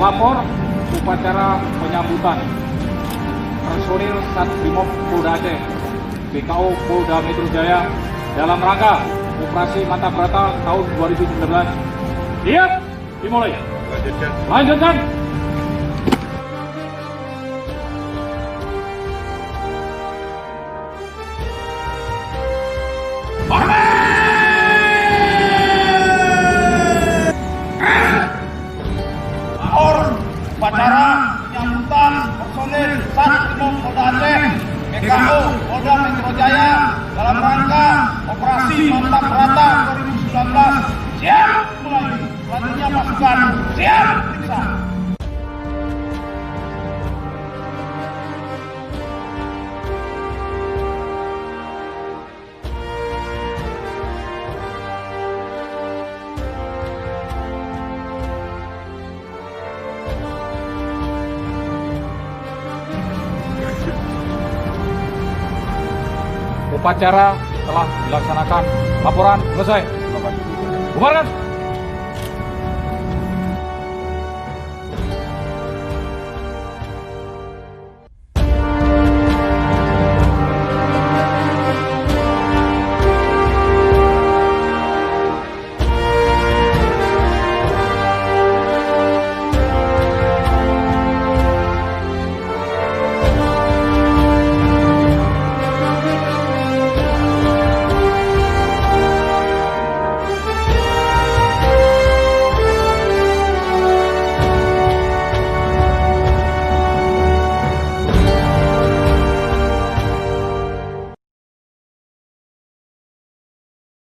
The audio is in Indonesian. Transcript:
Pelapor upacara penyambutan personil Satbrimob Polda Aceh, BKO Polda Metro Jaya dalam rangka Operasi Mantap Brata tahun 2019. Siap, dimulai. Lanjutkan. Upacara penyambutan personil Satbrimob Polda Aceh, BKO Polda Metro Jaya dalam rangka Operasi Mantap Brata 2019. Siap mulai. Selanjutnya pasukan siap periksa. Upacara telah dilaksanakan. Laporan selesai. Bubarkan.